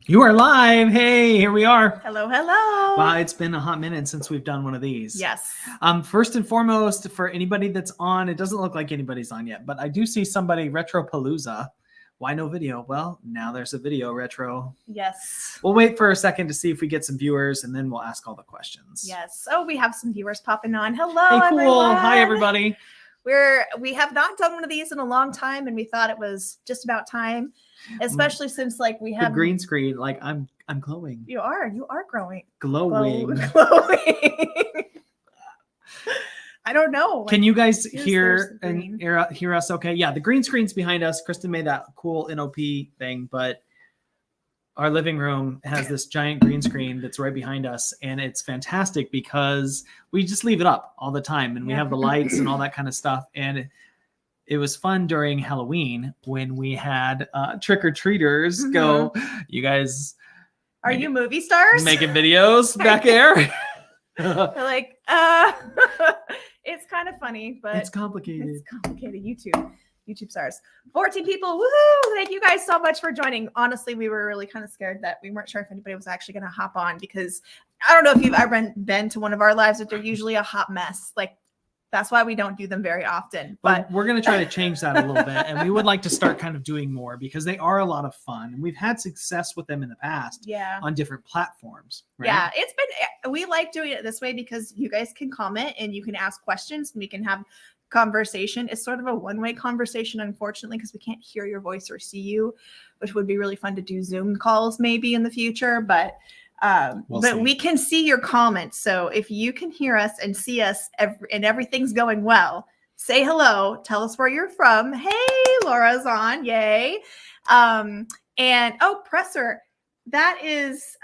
You are live. Hey, here we are. Hello, hello. Wow, it's been a hot minute since we've done one of these. Yes. First and foremost, for anybody that's on, it doesn't look like anybody's on yet, but I do see somebody, Retropalooza. Why no video? Well, now there's a video, Retro. Yes. We'll wait for a second to see if we get some viewers, and then we'll ask all the questions. Yes. Oh, we have some viewers popping on. Hello, Hey, cool. everyone. Hi, everybody. We have not done one of these in a long time, and we thought it was just about time, especially since we have the green screen. Like I'm glowing. You are growing. Glowing. I don't know. Can you guys hear us okay? Yeah, the green screen's behind us. Kristen made that cool NOP thing, but our living room has this giant green screen that's right behind us, and it's fantastic because we just leave it up all the time, and we have the lights and all that kind of stuff. And it was fun during Halloween when we had trick-or-treaters go. You guys are you movie stars making videos back there? They're like, it's kind of funny, but it's complicated. It's complicated. YouTube stars. 14 people. Woohoo! Thank you guys so much for joining. Honestly, we were really kind of scared that we weren't sure if anybody was actually going to hop on, because I don't know if you've ever been to one of our lives, but they're usually a hot mess. That's why we don't do them very often. But we're going to try to change that a little bit. And we would like to start kind of doing more because they are a lot of fun. And we've had success with them in the past on different platforms. Right? Yeah, we like doing it this way because you guys can comment and you can ask questions and we can have conversation. It's sort of a one-way conversation, unfortunately, because we can't hear your voice or see you, which would be really fun to do Zoom calls maybe in the future. But we can see your comments. So if you can hear us and see us and everything's going well, say hello. Tell us where you're from. Hey, Laura's on. Yay. Presser. That is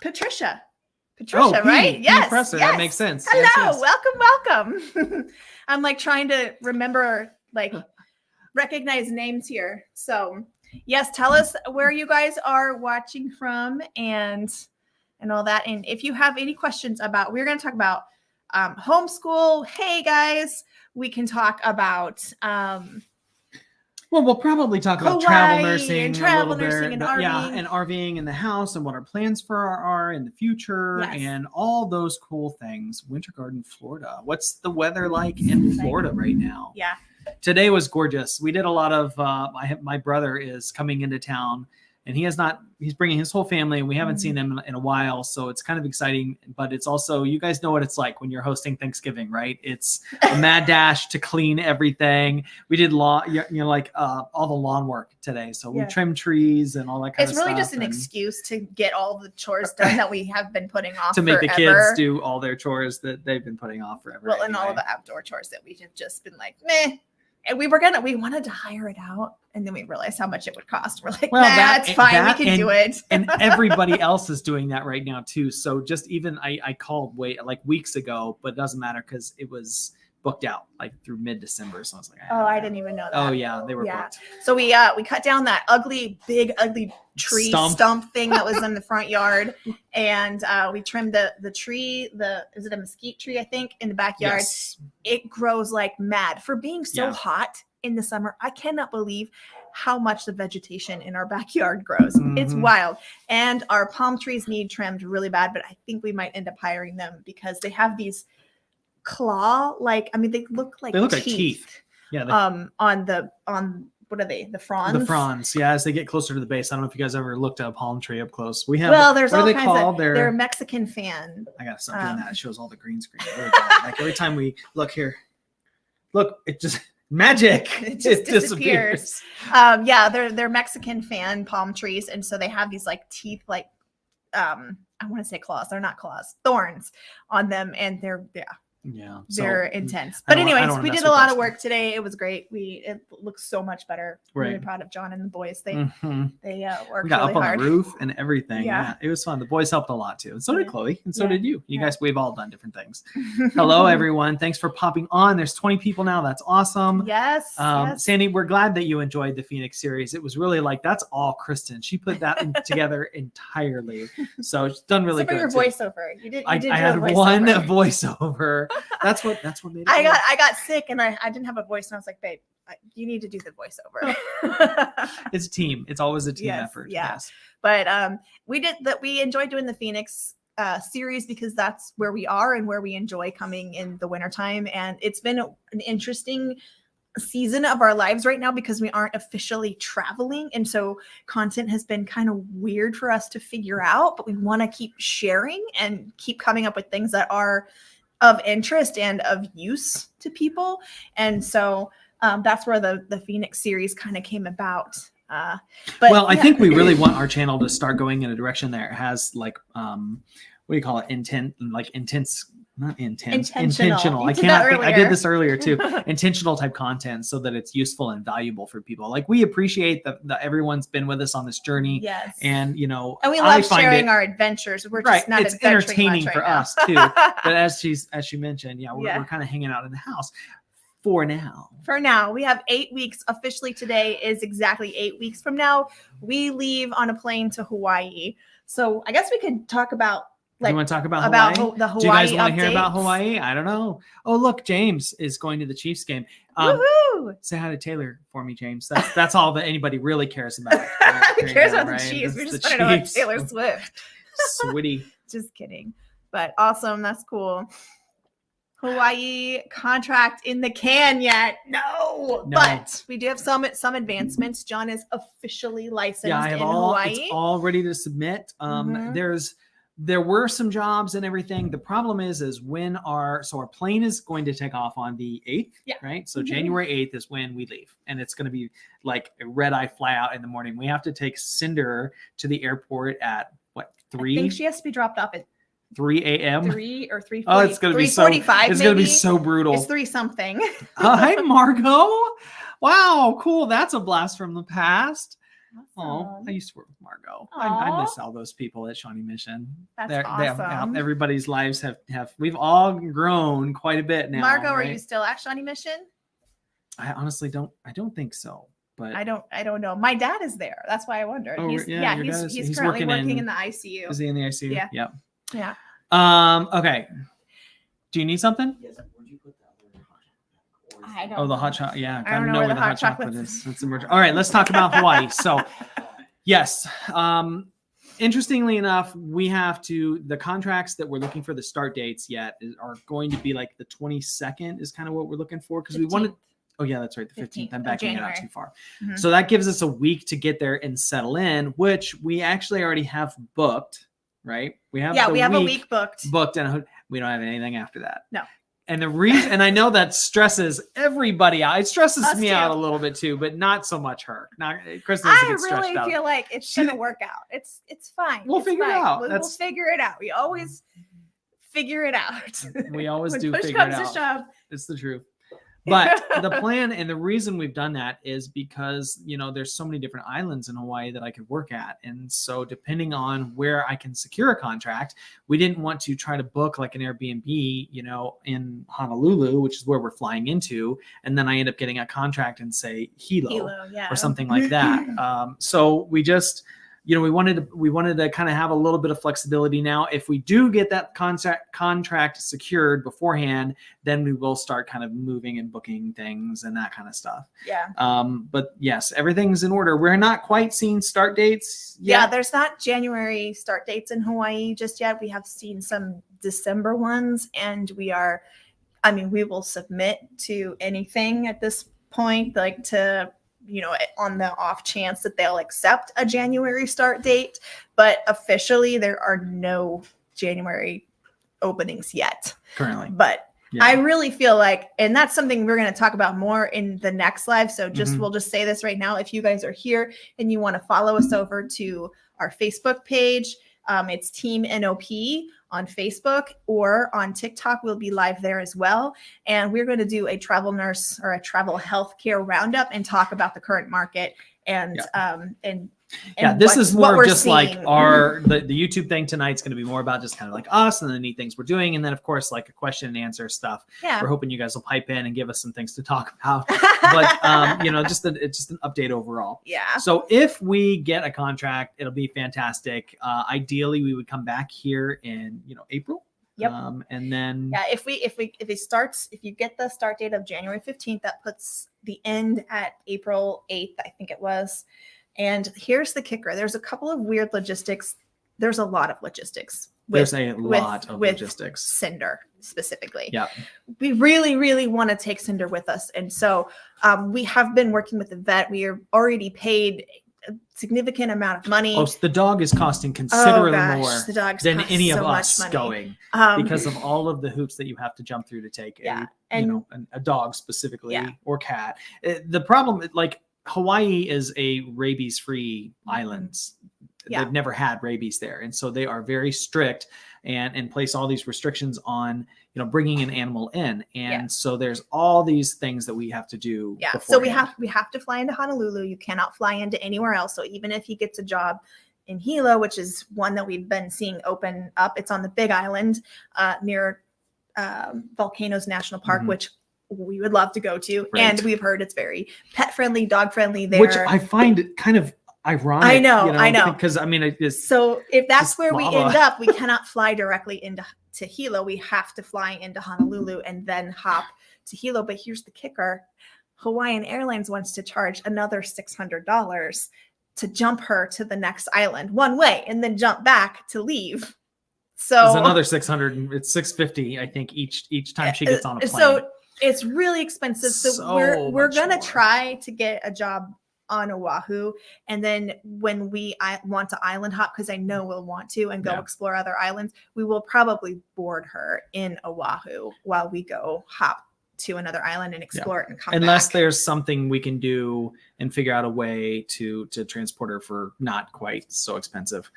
Patricia. Right? Yes. Presser. Yes. That makes sense. Hello. Yes. Welcome. I'm trying to remember, recognize names here. So yes, tell us where you guys are watching from and all that. And if you have any questions we're going to talk about homeschool. Hey guys, we can talk about we'll probably talk about travel nursing and RVing. RVing. And RVing in the house and what our plans are in the future and all those cool things. Winter Garden, Florida. What's the weather like in Florida right now? Yeah. Today was gorgeous. We did a lot of, my brother is coming into town and he's bringing his whole family and we haven't seen them in a while. So it's kind of exciting, but it's also, you guys know what it's like when you're hosting Thanksgiving, right? It's a mad dash to clean everything. We did all the lawn work today. So we trimmed trees and all that kind of stuff. It's really just an excuse to get all the chores done that we have been putting off to make forever. The kids do all their chores that they've been putting off forever. Well, and all of the outdoor chores that we have just been meh. And we wanted to hire it out, and then we realized how much it would cost. We're like, that's fine. We can do it. And everybody else is doing that right now too. So just even I called weeks ago, but it doesn't matter because it was booked out through mid-December. So I was like, I didn't even know that. Oh yeah, they were booked. So we cut down that big ugly tree stump thing that was in the front yard, and we trimmed the tree. Is it a mesquite tree? I think in the backyard. Yes. It grows like mad for being so hot in the summer. I cannot believe how much the vegetation in our backyard grows. It's wild. And our palm trees need trimmed really bad, but I think we might end up hiring them because they have these claw they look like teeth. Yeah. On what are they? The fronds? The fronds. Yeah, as they get closer to the base. I don't know if you guys ever looked at a palm tree up close. We have there's all kinds of they're Mexican fan. I gotta stop doing that. It shows all the green screen. Really every time we look here. Look, it just magic. It just disappears. They're Mexican fan palm trees, and so they have these teeth I want to say claws. They're not claws, thorns on them, and they're they're intense. But anyways, we did a lot of work today. It was great. It looks so much better. Right. Really proud of John and the boys. They worked we got really up on hard. The roof and everything. Yeah, it was fun. The boys helped a lot too, and so did Chloe, and so did you. You guys, we've all done different things. Hello, everyone. Thanks for popping on. There's 20 people now. That's awesome. Yes. Sandy, we're glad that you enjoyed the Phoenix series. It was really that's all Kristen. She put that together entirely. So it's done really good. Your voiceover. You did. I had one voiceover. That's what made it. I got sick and I didn't have a voice and I was like, babe, You need to do the voiceover. It's a team. It's always a team Yes, effort. yeah. Yes. But we enjoyed doing the Phoenix series because that's where we are and where we enjoy coming in the wintertime. And it's been an interesting season of our lives right now because we aren't officially traveling, and so content has been kind of weird for us to figure out, but we want to keep sharing and keep coming up with things that are of interest and of use to people. And so that's where the Phoenix series kind of came about. But well, I think we really want our channel to start going in a direction that has like what do you call it? Intentional. I did this earlier too. Intentional type content so that it's useful and valuable for people. Like we appreciate that everyone's been with us on this journey. Yes. And we love sharing our adventures. We're just not it's entertaining much for right us too. But as she mentioned, we're kind of hanging out in the house for now. For now, we have 8 weeks. Officially today is exactly 8 weeks from now. We leave on a plane to Hawaii. So I guess we could talk about you want to talk about Hawaii? The Hawaii. Do you guys want updates? to hear about Hawaii? I don't know. Oh, look, James is going to the Chiefs game. Woohoo! Say hi to Taylor for me, James. That's all that anybody really cares about. Who cares about the Chiefs? We're just talking about Taylor Swift. Sweetie. Just kidding. But awesome. That's cool. Hawaii contract in the can yet? No. But we do have some advancements. John is officially licensed I have in Hawaii. Hawaii. It's all ready to submit. There were some jobs and everything. The problem is when our plane is going to take off on the 8th, right? So January 8th is when we leave, and it's going to be like a red eye fly out in the morning. We have to take Cinder to the airport at 3? I think she has to be dropped off at 3 a.m. 3 or 3:40. Oh, it's going to be so. It's going to be so brutal. It's 3 something. Hi, Margot. Wow, cool. That's a blast from the past. Awesome. Oh, I used to work with Margot. I miss all those people at Shawnee Mission. That's awesome. Everybody's lives have we've all grown quite a bit now. Margot, right? Are you still at Shawnee Mission? I honestly don't think so. But I don't know. My dad is there. That's why I wondered. Oh, he's currently working in the ICU. Is he in the ICU? Yeah. Yeah. Okay. Do you need something? Yes. Where'd you put that? I don't. Oh, the hot chocolate. Yeah, I don't know where the hot chocolate is. That's emerging. All right, let's talk about Hawaii. So, yes. Interestingly enough, we have the contracts that we're looking for the start dates yet are going to be like the 22nd is kind of what we're looking for because we wanted. Oh yeah, that's right. The 15th. I'm backing it out too far. Mm-hmm. So that gives us a week to get there and settle in, which we actually already have booked, right? We have a week booked, and we don't have anything after that. No. And the reason, and I know that stresses everybody out. It stresses Us me too. out a little bit too, but not so much her. Kristen doesn't get stressed out. I really feel like it's gonna work out. It's fine. We'll figure it out. We'll figure it out. We always figure it out. We always do push figure it comes out. to shove. It's the truth. But the plan and the reason we've done that is because, there's so many different islands in Hawaii that I could work at. And so depending on where I can secure a contract, we didn't want to try to book like an Airbnb, in Honolulu, which is where we're flying into. And then I end up getting a contract in, say, Hilo or something like that. So we just... we wanted to kind of have a little bit of flexibility now. If we do get that contract secured beforehand, then we will start kind of moving and booking things and that kind of stuff. Yeah. But yes, everything's in order. We're not quite seeing start dates yet. Yeah, there's not January start dates in Hawaii just yet. We have seen some December ones, and we will submit to anything at this point, like to on the off chance that they'll accept a January start date. But officially, there are no January openings yet. Currently. But I really feel like, and that's something we're going to talk about more in the next live. So we'll just say this right now. If you guys are here and you want to follow us over to our Facebook page, it's Team NOP on Facebook, or on TikTok. We'll be live there as well. And we're going to do a travel nurse or a travel healthcare roundup and talk about the current market and this is more of just seeing. Like the YouTube thing tonight's going to be more about just kind of like us and the neat things we're doing. And then of course, like a question and answer stuff. Yeah. We're hoping you guys will pipe in and give us some things to talk about, but it's just an update overall. Yeah. So if we get a contract, it'll be fantastic. Ideally we would come back here in, April. Yep. And then if you get the start date of January 15th, that puts the end at April 8th, I think it was. And here's the kicker. There's a couple of weird logistics. There's a lot of logistics. There's a lot of logistics. Cinder specifically. Yeah. We really, really want to take Cinder with us. And so we have been working with the vet. We are already paid a significant amount of money. Oh, so the dog is costing considerably more than any of us money. going because of all of the hoops that you have to jump through to take a dog specifically or cat. The problem, like Hawaii is a rabies-free island. They've never had rabies there. And so they are very strict and place all these restrictions on, bringing an animal in. And so there's all these things that we have to do. Yeah. So we have to fly into Honolulu. You cannot fly into anywhere else. So even if he gets a job in Hilo, which is one that we've been seeing open up, it's on the Big Island near Volcanoes National Park, which we would love to go to. Right. And we've heard it's very pet friendly, dog friendly there. Which I find kind of ironic. I know. Because so if that's where we end up, we cannot fly directly into Hilo. We have to fly into Honolulu and then hop to Hilo. But here's the kicker. Hawaiian Airlines wants to charge another $600 to jump her to the next island one way and then jump back to leave. So it's another $600. It's $650, I think, each time she gets on a plane. So it's really expensive. So we're gonna try to get a job on Oahu, and then when I want to island hop, because I know we'll want to and go explore other islands, we will probably board her in Oahu while we go hop to another island and explore it and come unless back. There's something we can do and figure out a way to transport her for not quite so expensive.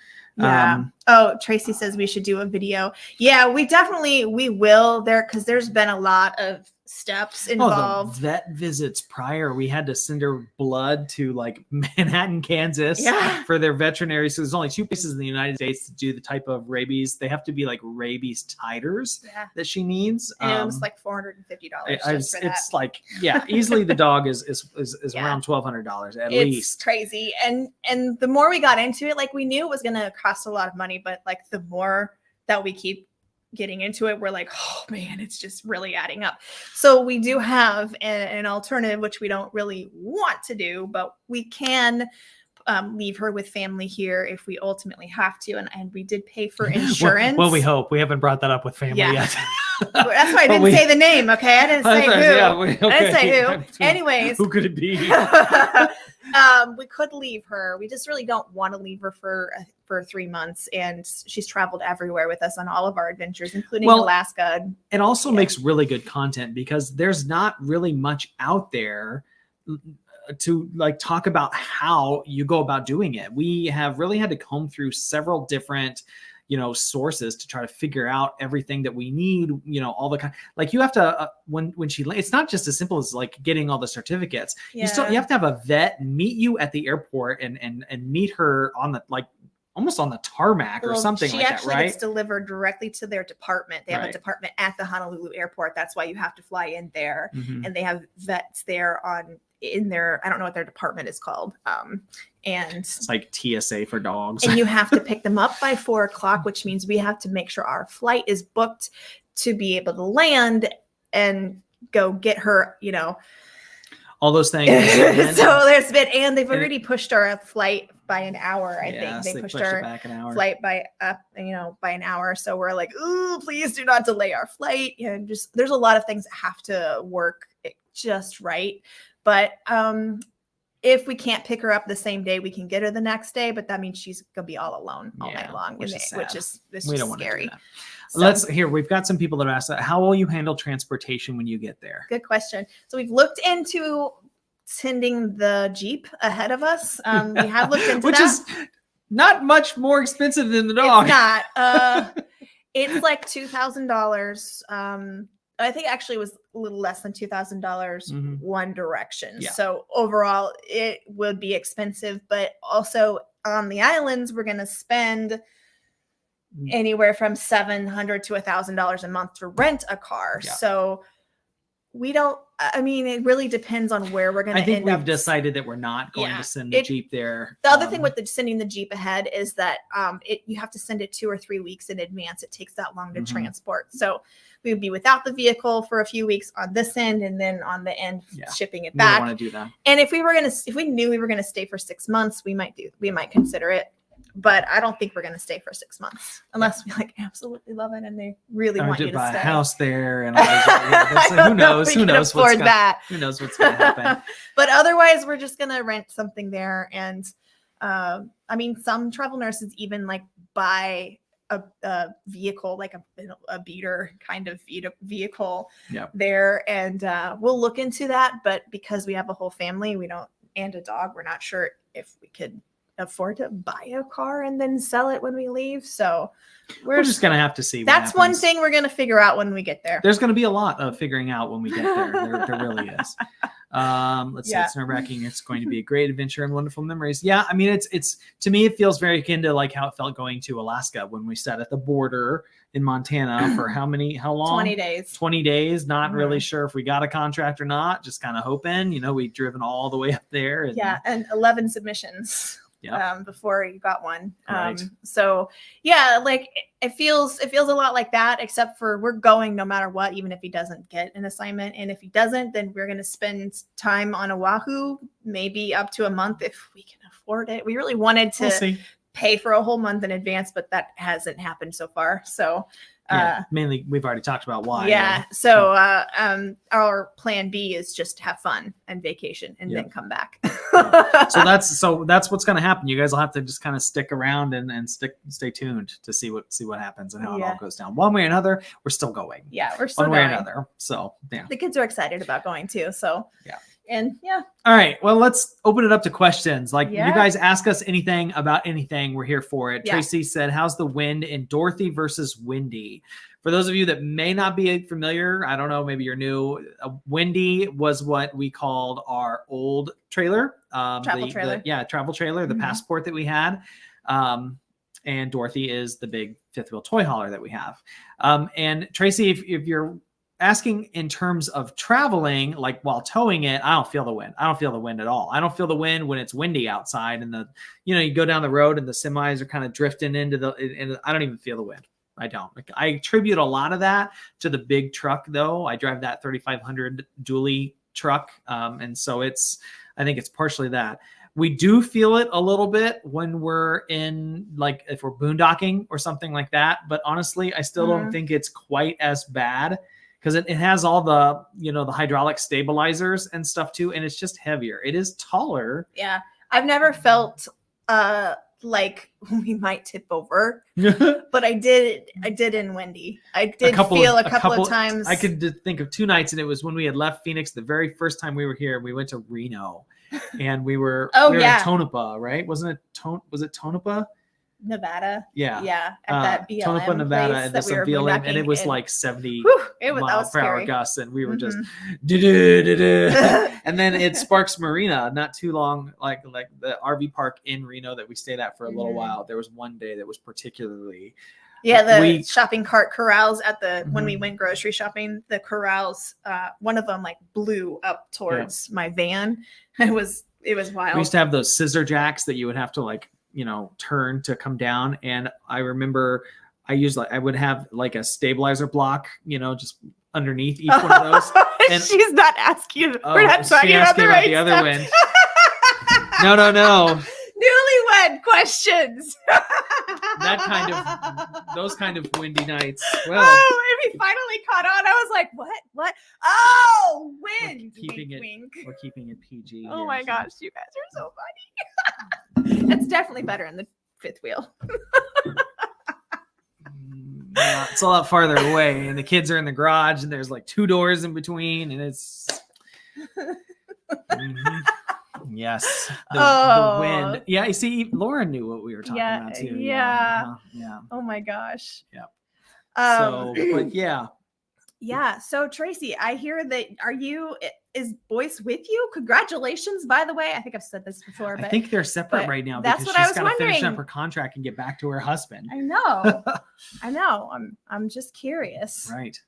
Tracy says we should do a video. Yeah, we will there, because there's been a lot of steps involved. The vet visits prior, we had to send her blood to like Manhattan, Kansas for their veterinary. So there's only 2 places in the United States to do the type of rabies. They have to be like rabies titers that she needs. And it was like $450 just for that. It's like, easily the dog is around $1,200 at least. It's crazy. And the more we got into it, like we knew it was going to cost a lot of money, but like the more that we keep getting into it, we're like, oh man, it's just really adding up. So we do have an alternative, which we don't really want to do, but we can leave her with family here if we ultimately have to. And we did pay for insurance. Well, we hope. We haven't brought that up with family yet. That's why I didn't say the name. Okay. I didn't say who. I didn't say who. Anyways. Who could it be? We could leave her. We just really don't want to leave her for 3 months. And she's traveled everywhere with us on all of our adventures, including Alaska. It also makes really good content because there's not really much out there to like talk about how you go about doing it. We have really had to comb through several different sources to try to figure out everything that we need, all the kind, like you have to, when she, it's not just as simple as like getting all the certificates. You have to have a vet meet you at the airport and meet her on the, like almost on the tarmac or something like that, right? She actually gets delivered directly to their department. They have a department at the Honolulu airport. That's why you have to fly in there. And they have vets there in their, I don't know what their department is called. And it's like TSA for dogs. And you have to pick them up by 4:00, which means we have to make sure our flight is booked to be able to land and go get her, all those things. So and they've already pushed our flight by an hour. I think they pushed our back an hour. Flight by an hour. So we're like, ooh, please do not delay our flight. And just, there's a lot of things that have to work just right. But, if we can't pick her up the same day, we can get her the next day, but that means she's gonna be all alone all night long, which is scary. So, we've got some people that ask that. How will you handle transportation when you get there? Good question. So we've looked into sending the Jeep ahead of us. We have looked into which is not much more expensive than the dog. It's not. It's like $2,000. I think actually it was a little less than $2,000 one direction. Yeah. So overall, it would be expensive, but also on the islands, we're going to spend anywhere from $700 to $1,000 a month to rent a car. Yeah. So we don't, I mean, it really depends on where we're going to I think end we've up. decided that we're not going to send the Jeep there. The other thing with sending the Jeep ahead is that you have to send it 2 or 3 weeks in advance. It takes that long to transport. So we would be without the vehicle for a few weeks on this end, and then on the end shipping it back. We don't want to do that. And if we knew we were going to stay for 6 months, we might consider it. But I don't think we're going to stay for 6 months unless we like absolutely love it and they really want you to buy stay. A house there and all this, who knows? Who knows what's going to happen? But otherwise, we're just going to rent something there. And I mean, some travel nurses even like buy a vehicle, like a beater kind of vehicle there, and we'll look into that. But because we have a whole family, and a dog, we're not sure if we could afford to buy a car and then sell it when we leave. So we're just gonna have to see. That's one thing we're gonna figure out when we get there. There's gonna be a lot of figuring out when we get there. There really is. Let's see. It's nerve-wracking. It's going to be a great adventure and wonderful memories. Yeah, I mean, it's to me, it feels very akin to like how it felt going to Alaska when we sat at the border in Montana for how long? 20 days. 20 days. Not really sure if we got a contract or not. Just kind of hoping. We'd driven all the way up there. And 11 submissions. Before you got one. Right. So yeah, like it feels a lot like that, except for we're going no matter what, even if he doesn't get an assignment. And if he doesn't, then we're going to spend time on Oahu, maybe up to a month if we can afford it. We really wanted to pay for a whole month in advance, but that hasn't happened so far. So mainly we've already talked about why. So our plan B is just have fun and vacation and then come back. So that's what's going to happen. You guys will have to just kind of stick around and stay tuned to see what happens and how it all goes down. One way or another, we're still going. Yeah, we're still one going. way or another. So the kids are excited about going too. So and all right, well, let's open it up to questions. Like you guys ask us anything about anything, we're here for it. Tracy said, how's the wind in Dorothy versus Windy? For those of you that may not be familiar, I don't know, maybe you're new. Windy was what we called our old trailer. Travel trailer, the Passport that we had. And Dorothy is the big fifth wheel toy hauler that we have. And Tracy, if you're asking in terms of traveling, like while towing it, I don't feel the wind. I don't feel the wind at all. I don't feel the wind when it's windy outside and you go down the road and the semis are kind of drifting into I don't even feel the wind. I don't. I attribute a lot of that to the big truck though. I drive that 3500 dually truck. And so I think it's partially that. We do feel it a little bit when we're in, like if we're boondocking or something like that. But honestly, I still don't think it's quite as bad. Because it has all the, the hydraulic stabilizers and stuff too. And it's just heavier. It is taller. Yeah. I've never felt like we might tip over, but I did in Windy. I did feel a couple of times. I could think of 2 nights, and it was when we had left Phoenix the very first time we were here. We went to Reno and we were in Tonopah, right? Was it Tonopah? Nevada. Yeah. At that BLM Tonopah, Nevada, place and that we were BLM, and it was in. like 70 miles per hour scary. gusts, and we were just and then at Sparks Marina, not too long, like the RV park in Reno that we stayed at for a little while. There was one day that was particularly the shopping cart corrals at when we went grocery shopping, the corrals, one of them like blew up towards my van. It was wild. We used to have those scissor jacks that you would have to turn to come down. And I remember I would have like a stabilizer block, just underneath each one of those. And she's not asking you. We're not talking about the right other stuff. wind. No. Newlywed questions. Those kind of windy nights. Well, and we finally caught on. I was like, what? Oh, wind. We're keeping it PG. Oh my gosh, you guys are so funny. It's definitely better in the fifth wheel. Yeah, it's a lot farther away, and the kids are in the garage, and there's like 2 doors in between, and it's yes, the wind. Yeah, you see, Laura knew what we were talking about too. Yeah. Oh my gosh. Yeah. But yeah. So Tracy, I hear that is Boyce with you? Congratulations, by the way. I think I've said this before, but I think they're separate right now because she's got to finish up her contract and get back to her husband. I know. I'm just curious. Right.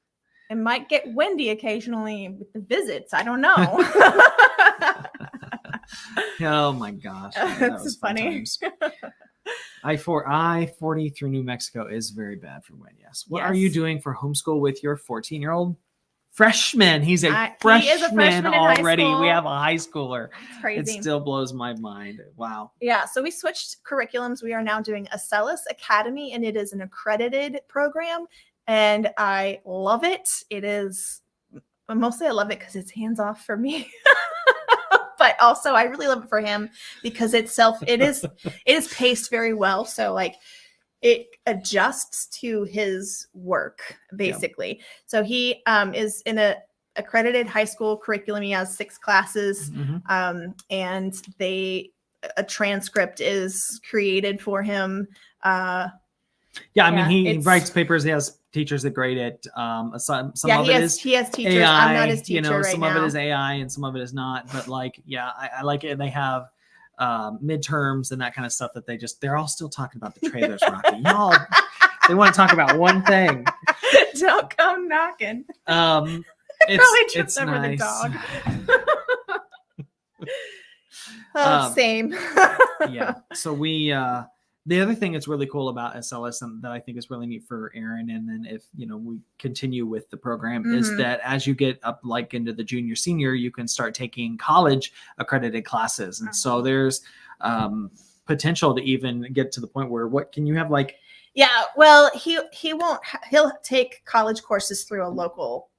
It might get windy occasionally with the visits. I don't know. Oh my gosh. Yeah, that was fun funny. times. I-40 through New Mexico is very bad for wind. Yes. What are you Yes. doing for homeschool with your 14-year-old freshman? He's a He freshman, is a freshman in high already. We school. have a high schooler. It's It crazy. still blows my mind. Wow. Yeah, so we switched curriculums. We are now doing Acellus Academy, and it is an accredited program, and I love it. It is mostly I love it because it's hands off for me, but also I really love it for him because it is paced very well. So like it adjusts to his work basically. So he is in a accredited high school curriculum. He has 6 classes, and a transcript is created for him. I mean, he writes papers. He has teachers that grade it. Some of it is he has teachers. AI, I'm not his teacher right some now. of it is AI and some of it is not. But like, yeah, I like it. And they have midterms and that kind of stuff that they're all still talking about the trailers, Rocky. Y'all, they want to talk about one thing. Don't come knocking. It's over nice. the dog. Same. Yeah. So the other thing that's really cool about SLS and that I think is really neat for Aaron, and then if we continue with the program, is that as you get up like into the junior senior, you can start taking college accredited classes, and so there's potential to even get to the point where what can you have like? Yeah. Well, he'll take college courses through a local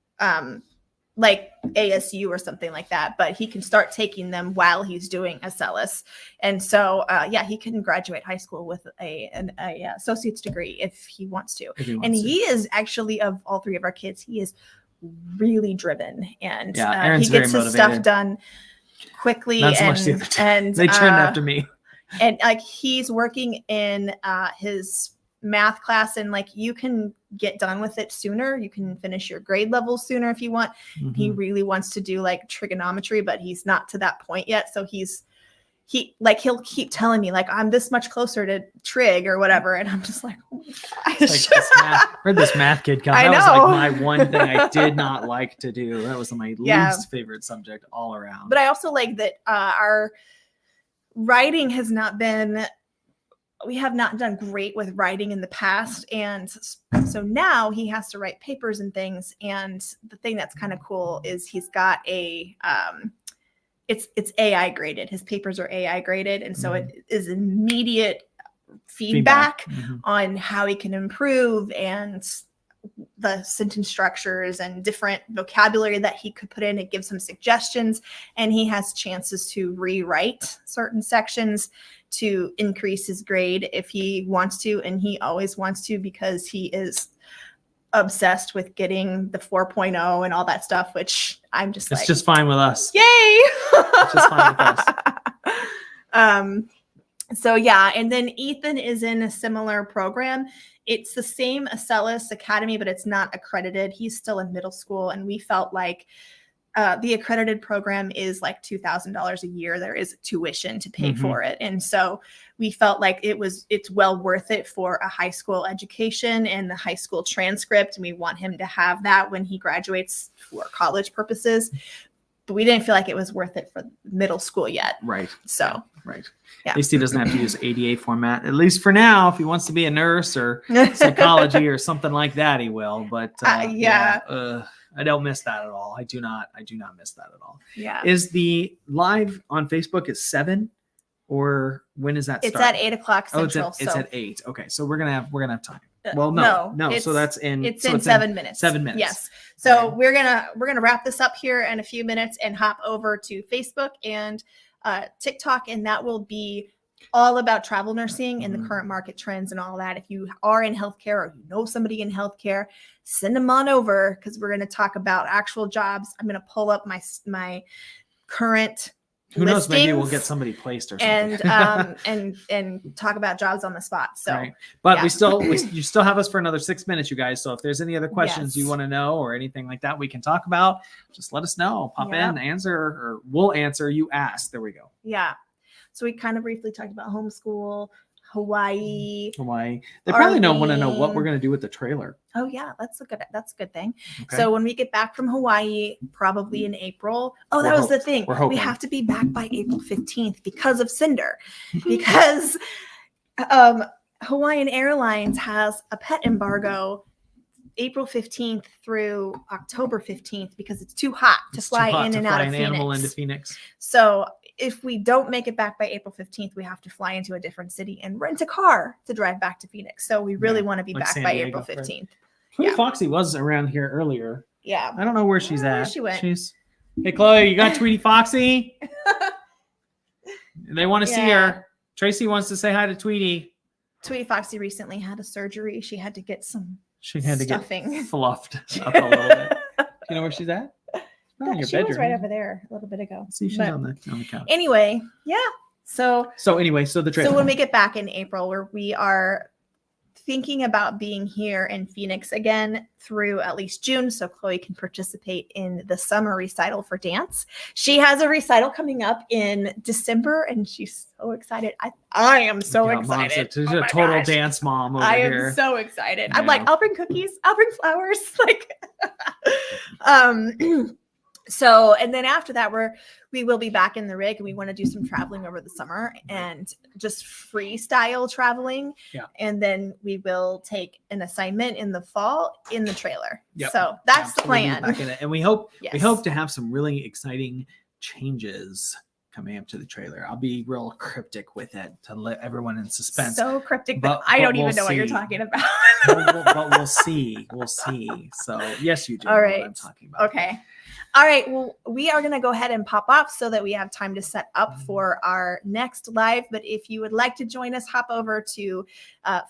like ASU or something like that, but he can start taking them while he's doing Acellus. And so, he can graduate high school with an associate's degree if he wants to. He is actually, of all 3 of our kids, he is really driven, and he gets his stuff done quickly. Not so much the other time. They trend after me. And like he's working in his math class, and like you can get done with it sooner. You can finish your grade level sooner if you want. He really wants to do like trigonometry, but he's not to that point yet. So he'll keep telling me like I'm this much closer to trig or whatever, and I'm just like, oh my gosh. Where'd this math kid come? That was like my one thing I did not like to do. That was my least favorite subject all around. But I also like that our writing has not been. We have not done great with writing in the past. And so now he has to write papers and things. And the thing that's kind of cool is he's got it's AI graded. His papers are AI graded. And so it is immediate feedback on how he can improve and the sentence structures and different vocabulary that he could put in. It gives him suggestions, and he has chances to rewrite certain sections to increase his grade if he wants to. And he always wants to because he is obsessed with getting the 4.0 and all that stuff, which I'm just it's just fine with us. Yay. It's just fine with us. So yeah, and then Ethan is in a similar program. It's the same Acellus Academy, but it's not accredited. He's still in middle school, and we felt like the accredited program is like $2,000 a year. There is tuition to pay for it. And so we felt like it's well worth it for a high school education and the high school transcript. And we want him to have that when he graduates for college purposes. But we didn't feel like it was worth it for middle school yet. Right. So, right. Yeah. At least he doesn't have to use ADA format, at least for now. If he wants to be a nurse or psychology or something like that, he will. But I don't miss that at all. I do not miss that at all. Yeah. Is the live on Facebook at 7, or when is that start? It's at 8:00 Central. It's at 8. Okay. So we're gonna have time. Well, no. So that's in. It's so in 7 minutes. 7 minutes. Yes. So we're gonna wrap this up here in a few minutes and hop over to Facebook and TikTok, and that will be all about travel nursing and the current market trends and all that. If you are in healthcare or you know somebody in healthcare, send them on over because we're going to talk about actual jobs. I'm going to pull up my current. Who knows? Maybe we'll get somebody placed or something. and talk about jobs on the spot. So, right. But you still have us for another 6 minutes, you guys. So if there's any other questions you want to know or anything like that, we can talk about. Just let us know. Pop in, answer, or we'll answer. You ask. There we go. Yeah. So we kind of briefly talked about homeschool, Hawaii. They probably want to know what we're going to do with the trailer. Oh yeah, that's a good thing. Okay. So when we get back from Hawaii, probably in April. Oh, that was the thing. We're hoping. We have to be back by April 15th because of Cinder. Because Hawaiian Airlines has a pet embargo April 15th through October 15th because it's too hot to fly in and out of Phoenix. Animal into Phoenix. So if we don't make it back by April 15th, we have to fly into a different city and rent a car to drive back to Phoenix. So we really want to be back by April 15th. Right. Foxy was around here earlier. Yeah. I don't know where she's at. She went. Hey, Chloe, you got Tweety Foxy? They want to see her. Tracy wants to say hi to Tweety. Tweety Foxy recently had a surgery. She had to get some stuffing. To get fluffed up a little bit. You know where she's at? Oh, in your bedroom. Was right over there a little bit ago. See, she's on the couch. Anyway, yeah. So the trailer. So when we get back in April, where we are thinking about being here in Phoenix again through at least June, so Chloe can participate in the summer recital for dance. She has a recital coming up in December, and she's so excited. I am so excited. She's a total dance mom over here. I am so excited. Yeah. I'm like, I'll bring cookies. I'll bring flowers. Like, So, and then after that, we will be back in the rig, and we want to do some traveling over the summer and just freestyle traveling. Yeah. And then we will take an assignment in the fall in the trailer. Yep. So that's the plan. And we hope to have some really exciting changes coming up to the trailer. I'll be real cryptic with it to let everyone in suspense. So cryptic that I don't even know what you're talking about. but we'll see. We'll see. So yes, you do know what I'm talking about. Okay. All right. Well, we are going to go ahead and pop off so that we have time to set up for our next live. But if you would like to join us, hop over to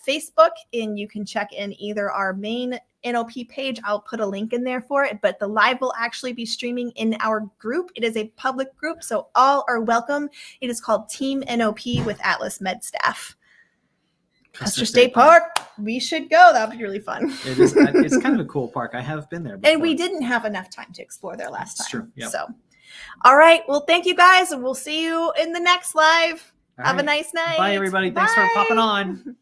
Facebook, and you can check in either our main NOP page. I'll put a link in there for it, but the live will actually be streaming in our group. It is a public group, so all are welcome. It is called Team NOP with Atlas Med Staff. Custer State Park. We should go. That would be really fun. It is. It's kind of a cool park. I have been there before. And we didn't have enough time to explore there last time. That's true. Yep. So, all right. Well, thank you guys, and we'll see you in the next live. Have a nice night. Bye, everybody. Thanks for popping on.